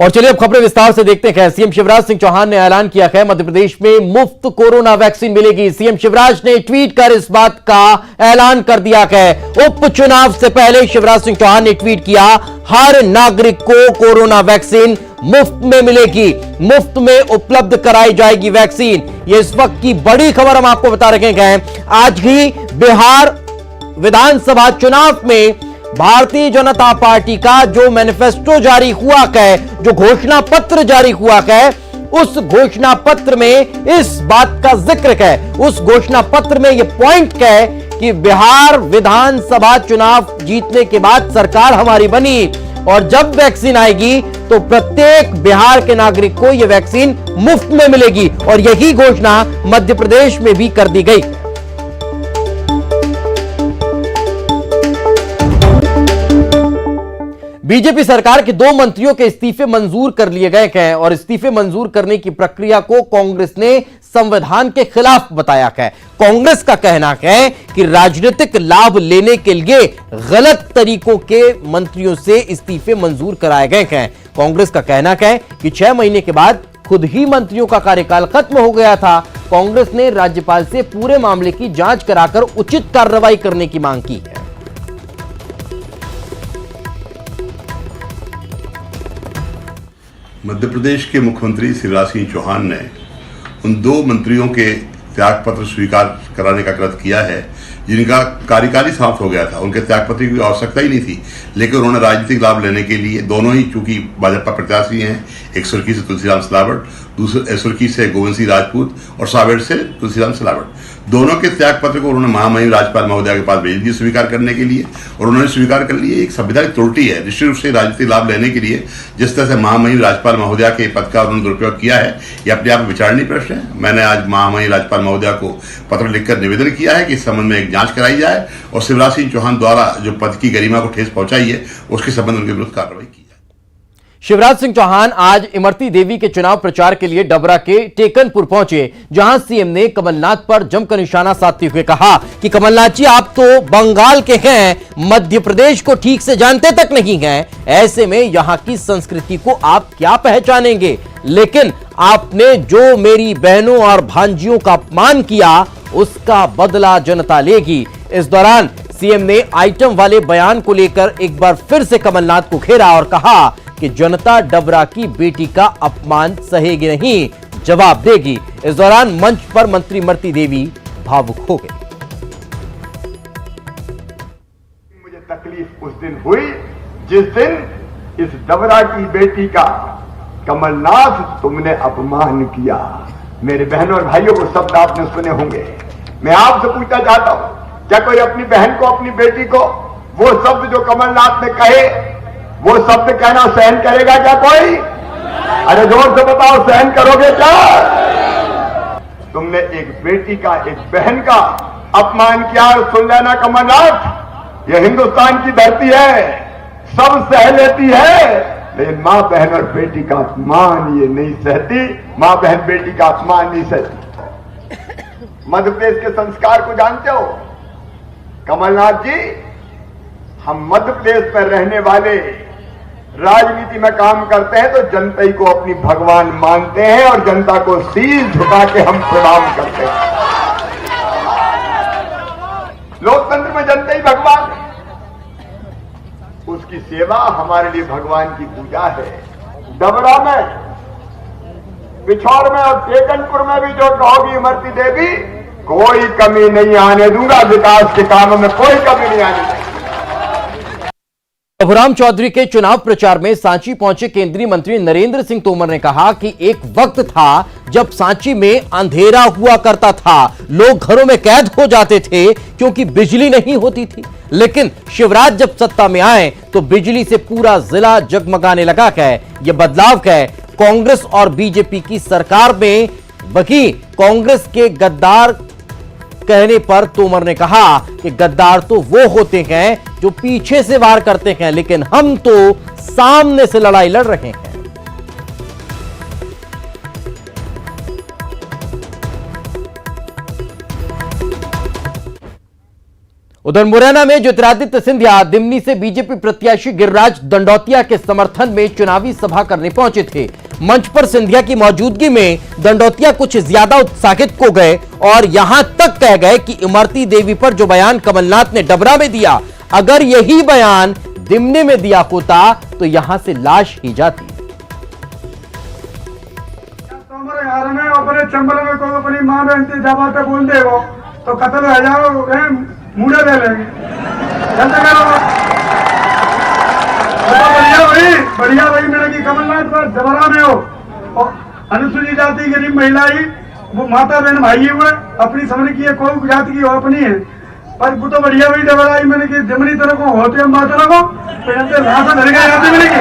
और चलिए अब खबरें विस्तार से देखते हैं। सीएम शिवराज सिंह चौहान ने ऐलान किया है मध्य प्रदेश में मुफ्त कोरोना वैक्सीन मिलेगी। सीएम शिवराज ने ट्वीट कर इस बात का ऐलान कर दिया है। उपचुनाव से पहले शिवराज सिंह चौहान ने ट्वीट किया, हर नागरिक को कोरोना वैक्सीन मुफ्त में मिलेगी, मुफ्त में उपलब्ध कराई जाएगी वैक्सीन। ये इस वक्त की बड़ी खबर हम आपको बता रहे हैं। आज ही बिहार विधानसभा चुनाव में भारतीय जनता पार्टी का जो मैनिफेस्टो जारी हुआ है, जो घोषणा पत्र जारी हुआ है, उस घोषणा पत्र में इस बात का जिक्र है, उस घोषणा पत्र में यह पॉइंट है कि बिहार विधानसभा चुनाव जीतने के बाद सरकार हमारी बनी और जब वैक्सीन आएगी तो प्रत्येक बिहार के नागरिक को यह वैक्सीन मुफ्त में मिलेगी। और यही घोषणा मध्य प्रदेश में भी कर दी गई। बीजेपी सरकार के 2 मंत्रियों के इस्तीफे मंजूर कर लिए गए हैं और इस्तीफे मंजूर करने की प्रक्रिया को कांग्रेस ने संविधान के खिलाफ बताया है। कांग्रेस का कहना है कि राजनीतिक लाभ लेने के लिए गलत तरीकों के मंत्रियों से इस्तीफे मंजूर कराए गए हैं। कांग्रेस का कहना है कि 6 महीने के बाद खुद ही मंत्रियों का कार्यकाल खत्म हो गया था। कांग्रेस ने राज्यपाल से पूरे मामले की जांच कराकर उचित कार्रवाई करने की मांग की है। मध्य प्रदेश के मुख्यमंत्री शिवराज सिंह चौहान ने उन 2 मंत्रियों के त्यागपत्र स्वीकार कराने का कृत्य किया है जिनका कार्यकाल ही समाप्त हो गया था। उनके त्यागपत्र की आवश्यकता ही नहीं थी, लेकिन उन्होंने राजनीतिक लाभ लेने के लिए, दोनों ही चूंकि भाजपा प्रत्याशी हैं, एक सुर्खी से तुलसीराम सिलावट, दूसरे सुर्खी से गोविंद सिंह राजपूत और सावेर से तुलसीराम सिलावट, दोनों के त्यागपत्र को उन्होंने महामहिम राज्यपाल महोदया के पास भेज दिया स्वीकार करने के लिए और उन्होंने स्वीकार कर लिए। एक संवैधानिक त्रुटि है, निश्चित रूप से राजनीतिक लाभ लेने के लिए जिस तरह से महामहिम राज्यपाल महोदया के पद का उन्होंने दुरुपयोग किया है, यह अपने आप में विचारणीय प्रश्न है। मैंने आज महामहिम राज्यपाल महोदया को पत्र लिखकर निवेदन किया है कि इस संबंध में एक जांच कराई जाए और शिवराज सिंह चौहान द्वारा जो पद की गरिमा को ठेस पहुंचाई है उसके संबंध में उनके विरुद्ध कार्रवाई की जाए। शिवराज सिंह चौहान आज इमरती देवी के चुनाव प्रचार के लिए डबरा के टेकनपुर पहुंचे, जहां सीएम ने कमलनाथ पर जमकर निशाना साधते हुए कहा कि कमलनाथ जी, आप तो बंगाल के हैं, मध्य प्रदेश को ठीक से जानते तक नहीं हैं, ऐसे में यहां की संस्कृति को आप क्या पहचानेंगे। लेकिन आपने जो मेरी बहनों और भांजियों का अपमान किया उसका बदला जनता लेगी। इस दौरान सीएम ने आइटम वाले बयान को लेकर एक बार फिर से कमलनाथ को घेरा और कहा कि जनता डबरा की बेटी का अपमान सहेगी नहीं, जवाब देगी। इस दौरान मंच पर मंत्री इमरती देवी भावुक हो गए। मुझे तकलीफ उस दिन हुई जिस दिन इस डबरा की बेटी का कमलनाथ तुमने अपमान किया। मेरे बहनों और भाइयों को शब्द आपने सुने होंगे। मैं आपसे पूछना चाहता हूं, क्या कोई अपनी बहन को, अपनी बेटी को वो शब्द जो कमलनाथ ने कहे, वो शब्द कहना सहन करेगा क्या कोई? अरे जोर से बताओ, सहन करोगे क्या? तुमने एक बेटी का, एक बहन का अपमान किया। सुन लेना कमलनाथ, ये हिंदुस्तान की धरती है, सब सह लेती है, लेकिन मां बहन और बेटी का अपमान ये नहीं सहती। मां बहन बेटी का अपमान नहीं सहती। मध्य प्रदेश के संस्कार को जानते हो कमलनाथ जी? हम मध्य प्रदेश में रहने वाले राजनीति में काम करते हैं तो जनता ही को अपनी भगवान मानते हैं और जनता को शीश झुका के हम प्रणाम करते हैं। लोकतंत्र में जनता ही भगवान है, उसकी सेवा हमारे लिए भगवान की पूजा है। डबरा में, पिछौर में और टेकनपुर में भी जो कहोगी इमरती देवी, कोई कमी नहीं आने दूंगा। विकास के कामों में कोई कमी नहीं आने दूंगा। प्रभुराम चौधरी के चुनाव प्रचार में सांची पहुंचे केंद्रीय मंत्री नरेंद्र सिंह तोमर ने कहा कि एक वक्त था जब सांची में अंधेरा हुआ करता था, लोग घरों में कैद हो जाते थे क्योंकि बिजली नहीं होती थी। लेकिन शिवराज जब सत्ता में आए तो बिजली से पूरा जिला जगमगाने लगा है। यह बदलाव है कांग्रेस और बीजेपी की सरकार में। बल्कि कांग्रेस के गद्दार कहने पर तोमर ने कहा कि गद्दार तो वो होते हैं जो पीछे से वार करते हैं, लेकिन हम तो सामने से लड़ाई लड़ रहे हैं। उधर मुरैना में ज्योतिरादित्य सिंधिया दिमनी से बीजेपी प्रत्याशी गिरिराज दंडौतिया के समर्थन में चुनावी सभा करने पहुंचे थे। मंच पर सिंधिया की मौजूदगी में दंडौतिया कुछ ज्यादा उत्साहित हो गए और यहां तक कह गए कि इमरती देवी पर जो बयान कमलनाथ ने डबरा में दिया, अगर यही बयान दिमनी में दिया होता तो यहां से लाश ही जाती। अपने चंबल में को अपनी मां बहन दबा के बोल दे वो तो कत्ल हो जाओ, मुड़े ले लेंगे। बढ़िया भाई मेरे की कमलनाथ पर जबरा में हो और अनुसूचित जाति गरीब महिला ही वो माता बहन भाई हुए, अपनी समझ की है, कोई जाति की हो अपनी है, पर वो तो बढ़िया भाई जबरा ही मैंने की जमनी तरह को होते हम माता को धर गए जाती मिलेगी।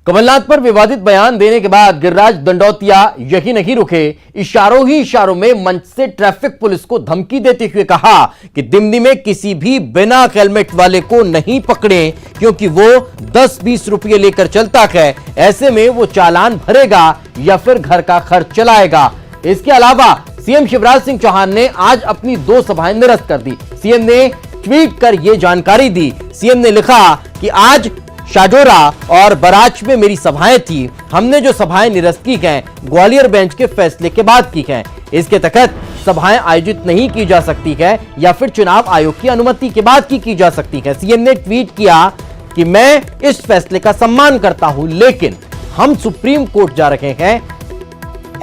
कमलनाथ पर विवादित बयान देने के बाद गिरिराज दंडौतिया यही नहीं रुके, इशारों ही इशारों में मंच से ट्रैफिक पुलिस को धमकी देते हुए कहा कि दिमनी में किसी भी बिना हेलमेट वाले को नहीं पकड़े, क्योंकि वो 10-20 रुपये लेकर चलता है, ऐसे में वो चालान भरेगा या फिर घर का खर्च चलाएगा। इसके अलावा सीएम शिवराज सिंह चौहान ने आज अपनी 2 सभाएं निरस्त कर दी। सीएम ने ट्वीट कर यह जानकारी दी। सीएम ने लिखा कि आज शाजोरा और बराच में मेरी सभाएं थी। हमने जो सभाएं निरस्त की हैं ग्वालियर बेंच के फैसले के बाद की हैं। इसके तहत सभाएं आयोजित नहीं की जा सकती है या फिर चुनाव आयोग की अनुमति के बाद की जा सकती है। सीएम ने ट्वीट किया कि मैं इस फैसले का सम्मान करता हूं, लेकिन हम सुप्रीम कोर्ट जा रहे हैं।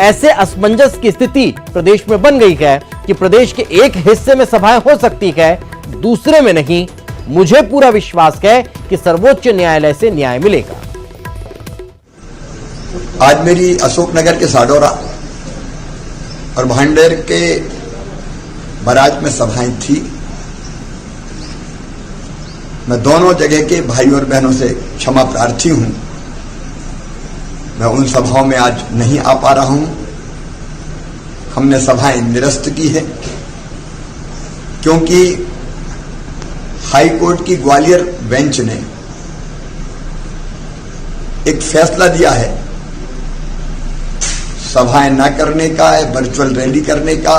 ऐसे असमंजस की स्थिति प्रदेश में बन गई है कि प्रदेश के एक हिस्से में सभाएं हो सकती है, दूसरे में नहीं। मुझे पूरा विश्वास है कि सर्वोच्च न्यायालय से न्याय मिलेगा। आज मेरी अशोकनगर के साडोरा और भांडेर के बराज में सभाएं थी। मैं दोनों जगह के भाई और बहनों से क्षमा प्रार्थी हूं। मैं उन सभाओं में आज नहीं आ पा रहा हूं। हमने सभाएं निरस्त की है क्योंकि हाई कोर्ट की ग्वालियर बेंच ने एक फैसला दिया है सभाएं न करने का, वर्चुअल रैली करने का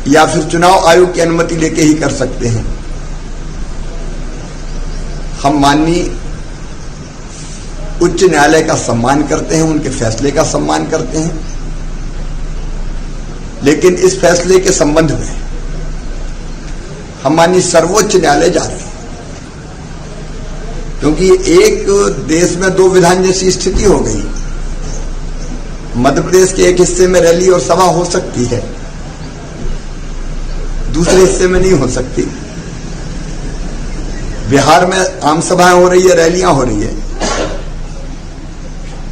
या फिर चुनाव आयोग की अनुमति लेके ही कर सकते हैं। हम माननीय उच्च न्यायालय का सम्मान करते हैं, उनके फैसले का सम्मान करते हैं, लेकिन इस फैसले के संबंध में हम माननीय सर्वोच्च न्यायालय जा रहे हैं क्योंकि एक देश में 2 विधान जैसी स्थिति हो गई। मध्य प्रदेश के एक हिस्से में रैली और सभा हो सकती है, दूसरे हिस्से में नहीं हो सकती। बिहार में आम सभाएं हो रही है, रैलियां हो रही है,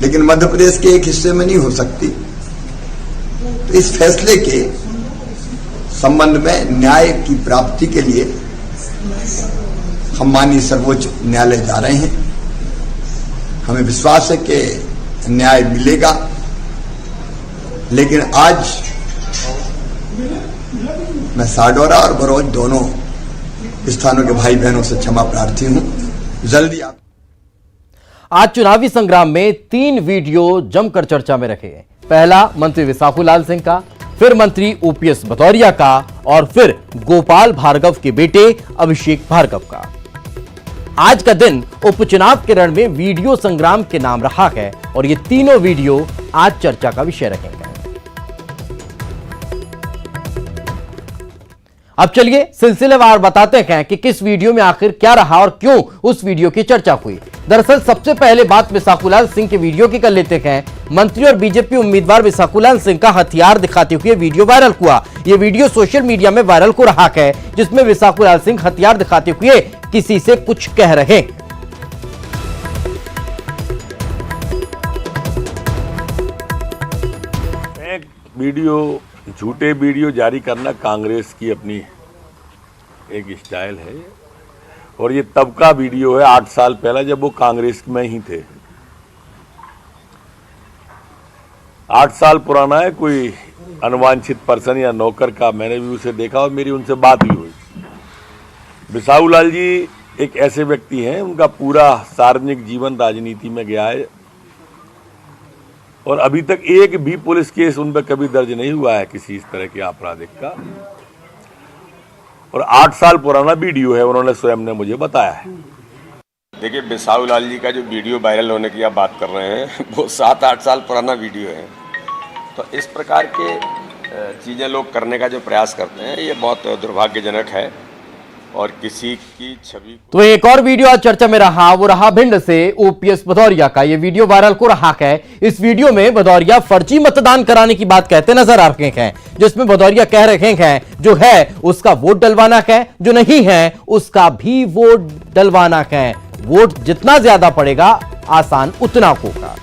लेकिन मध्य प्रदेश के एक हिस्से में नहीं हो सकती। तो इस फैसले के संबंध में न्याय की प्राप्ति के लिए हम माननीय सर्वोच्च न्यायालय जा रहे हैं। हमें विश्वास है कि न्याय मिलेगा, लेकिन आज मैं साडोरा और बरोज दोनों स्थानों के भाई बहनों से क्षमा प्रार्थी हूं। जल्दी आप आज चुनावी संग्राम में 3 वीडियो जमकर चर्चा में रखे गए। पहला मंत्री विसाखूलाल सिंह का, फिर मंत्री ओपीएस भदौरिया का और फिर गोपाल भार्गव के बेटे अभिषेक भार्गव का। आज का दिन उपचुनाव के रण में वीडियो संग्राम के नाम रहा है और ये तीनों वीडियो आज चर्चा का विषय रहेंगे। अब चलिए सिलसिलेवार बताते हैं कि किस वीडियो में आखिर क्या रहा और क्यों उस वीडियो की चर्चा हुई। दरअसल सबसे पहले बात विसाखूलाल सिंह के वीडियो की कर लेते हैं। मंत्री और बीजेपी उम्मीदवार विसाखूलाल सिंह का हथियार दिखाते हुए वीडियो वायरल हुआ। यह वीडियो सोशल मीडिया में वायरल हो रहा है, जिसमें विसाखूलाल सिंह हथियार दिखाते हुए किसी से कुछ कह रहे हैं। एक वीडियो, झूठे वीडियो जारी करना कांग्रेस की अपनी एक स्टाइल है और ये तब का वीडियो है 8 साल पहले जब वो कांग्रेस में ही थे। 8 साल पुराना है। कोई अनवांछित पर्सन या नौकर का मैंने भी उसे देखा और मेरी उनसे बात भी हुई। विसाखूलाल जी एक ऐसे व्यक्ति हैं, उनका पूरा सार्वजनिक जीवन राजनीति में गया है। और अभी तक एक भी पुलिस केस उन पर कभी दर्ज नहीं हुआ है किसी इस तरह के आपराधिक का। और 8 साल पुराना वीडियो है, उन्होंने स्वयं ने मुझे बताया है। देखिए, बिसाहू लाल जी का जो वीडियो वायरल होने की आप बात कर रहे हैं वो 7-8 साल पुराना वीडियो है। तो इस प्रकार के चीज़ें लोग करने का जो प्रयास करते हैं ये बहुत दुर्भाग्यजनक है और किसी की छवि तो एक और वीडियो आज चर्चा में रहा, वो रहा भिंड से ओपीएस भदौरिया का। ये वीडियो वायरल हो रहा है। इस वीडियो में भदौरिया फर्जी मतदान कराने की बात कहते नजर आ रहे हैं, जिसमें भदौरिया कह रहे हैं जो है उसका वोट डलवाना है, जो नहीं है उसका भी वोट डलवाना है। वोट जितना ज्यादा पड़ेगा आसान उतना होगा।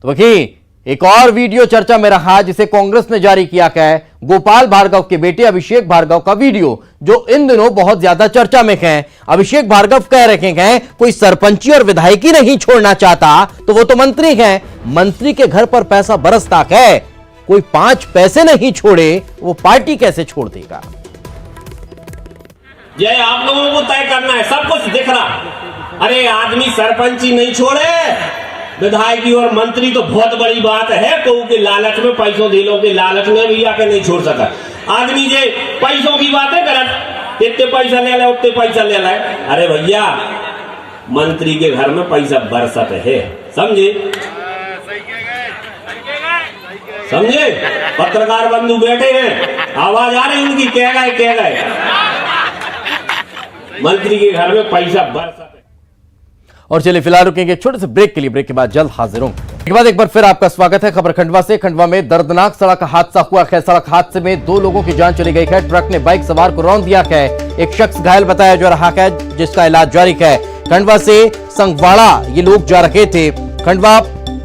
तो वही एक और वीडियो चर्चा में रहा जिसे कांग्रेस ने जारी किया है। गोपाल भार्गव के बेटे अभिषेक भार्गव का वीडियो जो इन दिनों बहुत ज्यादा चर्चा में है। अभिषेक भार्गव कह रहे हैं कोई सरपंची और विधायकी नहीं छोड़ना चाहता तो वो तो मंत्री हैं, मंत्री के घर पर पैसा बरसता है, कोई 5 पैसे नहीं छोड़े वो पार्टी कैसे छोड़ देगा। ये आप लोगों को तय करना है, सब कुछ दिख रहा। अरे आदमी सरपंची नहीं छोड़े, विधायकी और मंत्री तो बहुत बड़ी बात है। कहूँ के लालच में, पैसों दिलों के लालच में भी आके नहीं छोड़ सका आदमी। जे पैसों की बातें करत, इतने पैसा ले लाए उतने पैसा ले लाए। अरे भैया, मंत्री के घर में पैसा बरसत है, समझे समझे। पत्रकार बंधु बैठे हैं, आवाज आ रही उनकी, कह गए मंत्री के घर में पैसा बरसत है। और चलिए फिलहाल रुकेंगे एक छोटे से ब्रेक के लिए। ब्रेक के बाद जल्द हाजिर होंगे। एक बार एक बार फिर आपका स्वागत है। खबर खंडवा से। खंडवा में दर्दनाक सड़क हादसा हुआ है। सड़क हादसे में 2 लोगों की जान चली गई है। ट्रक ने बाइक सवार को रौंद दिया है। एक शख्स घायल बताया जा रहा है जिसका इलाज जारी है। खंडवा से संगवाड़ा ये लोग जा रहे थे। खंडवा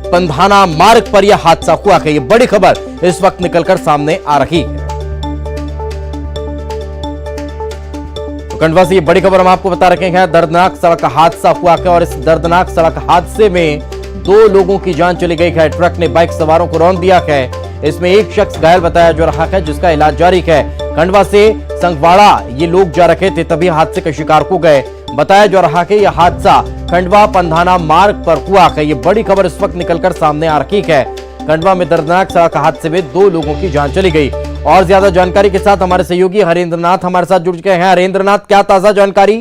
पंधाना मार्ग पर यह हादसा हुआ है। ये बड़ी खबर इस वक्त निकलकर सामने आ रही है। खंडवा से ये बड़ी खबर हम आपको बता रहे हैं। दर्दनाक सड़क हादसा हुआ है और इस दर्दनाक सड़क हादसे में 2 लोगों की जान चली गई है। ट्रक ने बाइक सवारों को रौंद दिया है। इसमें एक शख्स घायल बताया जा रहा है जिसका इलाज जारी है। खंडवा से संगवाड़ा ये लोग जा रहे थे तभी हादसे का शिकार हो गए। बताया जा रहा है यह हादसा खंडवा पंधाना मार्ग पर हुआ है। ये बड़ी खबर इस वक्त निकलकर सामने आ रही है। खंडवा में दर्दनाक सड़क हादसे में 2 लोगों की जान चली गई। और ज्यादा जानकारी के साथ हमारे सहयोगी हरेंद्र नाथ हमारे साथ जुड़ चुके हैं। हरेंद्र नाथ, क्या ताजा जानकारी?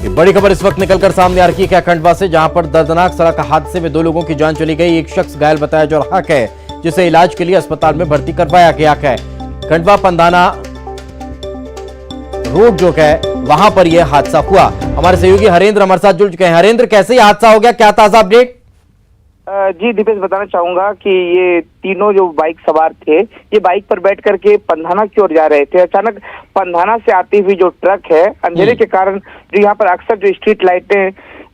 ये बड़ी खबर इस वक्त निकलकर सामने आ रही है खंडवा से, जहां पर दर्दनाक सड़क हादसे में 2 लोगों की जान चली गई। एक शख्स घायल बताया जा रहा है जिसे इलाज के लिए अस्पताल में भर्ती करवाया गया है। खंडवा पंधाना रोड जो है वहां पर यह हादसा हुआ। हमारे सहयोगी हरेंद्र हमारे साथ जुड़ चुके हैं। हरेंद्र, कैसे यह हादसा हो गया, क्या ताजा अपडेट? जी दीपेश, बताना चाहूंगा कि ये तीनों जो बाइक सवार थे ये बाइक पर बैठ करके पंधाना की ओर जा रहे थे। अचानक पंधाना से आती हुई जो ट्रक है, अंधेरे के कारण जो यहाँ पर अक्सर जो स्ट्रीट लाइटें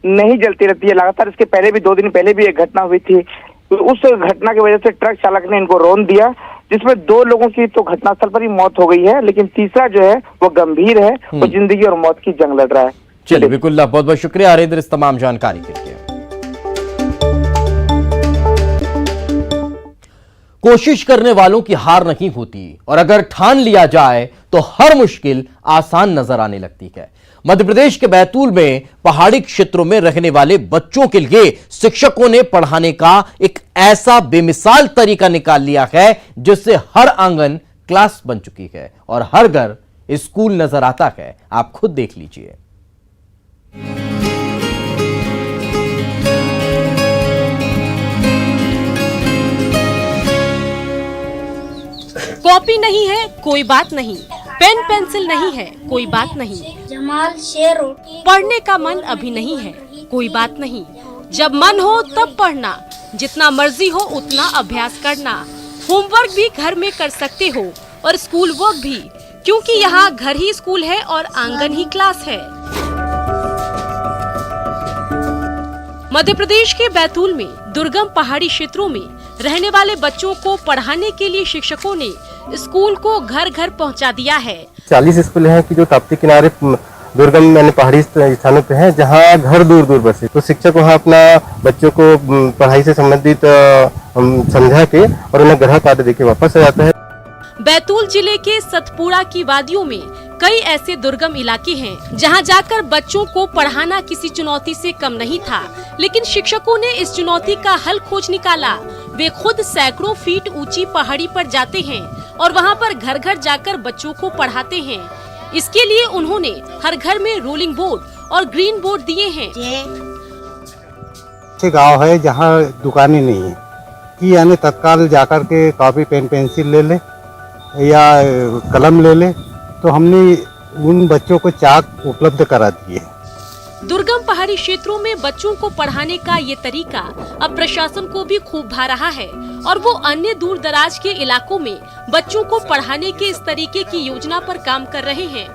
नहीं जलती रहती है, लगातार इसके पहले भी 2 दिन पहले भी एक घटना हुई थी। तो उस घटना की वजह से ट्रक चालक ने इनको रौंद दिया, जिसमें 2 लोगों की तो घटनास्थल पर ही मौत हो गई है, लेकिन तीसरा जो है वो गंभीर है, वो जिंदगी और मौत की जंग लड़ रहा है। चलिए बिल्कुल, बहुत बहुत शुक्रिया हरेंद्र इस तमाम जानकारी के लिए। कोशिश करने वालों की हार नहीं होती और अगर ठान लिया जाए तो हर मुश्किल आसान नजर आने लगती है। मध्य प्रदेश के बैतूल में पहाड़ी क्षेत्रों में रहने वाले बच्चों के लिए शिक्षकों ने पढ़ाने का एक ऐसा बेमिसाल तरीका निकाल लिया है जिससे हर आंगन क्लास बन चुकी है और हर घर स्कूल नजर आता है। आप खुद देख लीजिए। कॉपी नहीं है कोई बात नहीं, पेन पेंसिल नहीं है कोई बात नहीं, पढ़ने का मन अभी नहीं है कोई बात नहीं, जब मन हो तब पढ़ना, जितना मर्जी हो उतना अभ्यास करना, होमवर्क भी घर में कर सकते हो और स्कूल वर्क भी, क्योंकि यहाँ घर ही स्कूल है और आंगन ही क्लास है। मध्य प्रदेश के बैतूल में दुर्गम पहाड़ी क्षेत्रों में रहने वाले बच्चों को पढ़ाने के लिए शिक्षकों ने स्कूल को घर घर पहुंचा दिया है। 40 स्कूल हैं कि जो ताप्ती किनारे दुर्गम पहाड़ी स्थानों पे हैं, जहां घर दूर दूर बसे, तो शिक्षक वहां अपना बच्चों को पढ़ाई से संबंधित समझा के और उन्हें ग्रह कार्य देके वापस आ जाता है। बैतूल जिले के सतपुड़ा की वादियों में कई ऐसे दुर्गम इलाके हैं जहां जाकर बच्चों को पढ़ाना किसी चुनौती से कम नहीं था, लेकिन शिक्षकों ने इस चुनौती का हल खोज निकाला। वे खुद सैकड़ों फीट ऊंची पहाड़ी पर जाते हैं और वहां पर घर घर जाकर बच्चों को पढ़ाते हैं। इसके लिए उन्होंने हर घर में रोलिंग बोर्ड और ग्रीन बोर्ड दिए हैं। गाँव है जहाँ दुकानें नहीं है कि यानी तत्काल जाकर के कॉपी पेन पेंसिल ले ले या कलम ले ले, तो हमने उन बच्चों को चाक उपलब्ध करा दिए। दुर्गम पहाड़ी क्षेत्रों में बच्चों को पढ़ाने का ये तरीका अब प्रशासन को भी खूब भा रहा है और वो अन्य दूर दराज के इलाकों में बच्चों को पढ़ाने के इस तरीके की योजना पर काम कर रहे हैं।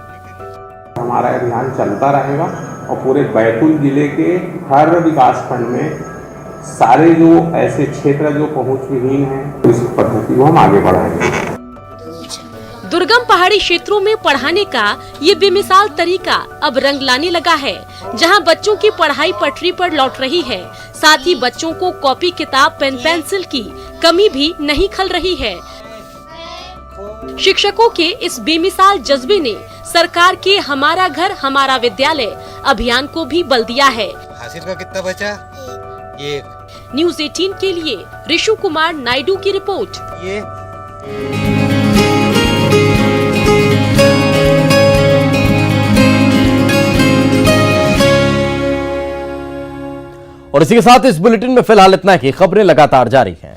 हमारा अभियान चलता रहेगा और पूरे बैतूल जिले के हर विकास खंड में सारे जो ऐसे क्षेत्र जो पहुंच विहीन हैं, इस पद्धति को हम आगे बढ़ाएंगे। दुर्गम पहाड़ी क्षेत्रों में पढ़ाने का ये बेमिसाल तरीका अब रंग लाने लगा है, जहां बच्चों की पढ़ाई पटरी पर लौट रही है। साथ ही बच्चों को कॉपी किताब पेन पेंसिल की कमी भी नहीं खल रही है। शिक्षकों के इस बेमिसाल जज्बे ने सरकार के हमारा घर हमारा विद्यालय अभियान को भी बल दिया है। हासिल का कितना बचा? एक। न्यूज़ 18 के लिए ऋषु कुमार नायडू की रिपोर्ट। और इसी के साथ इस बुलेटिन में फिलहाल इतना ही। खबरें लगातार जारी हैं।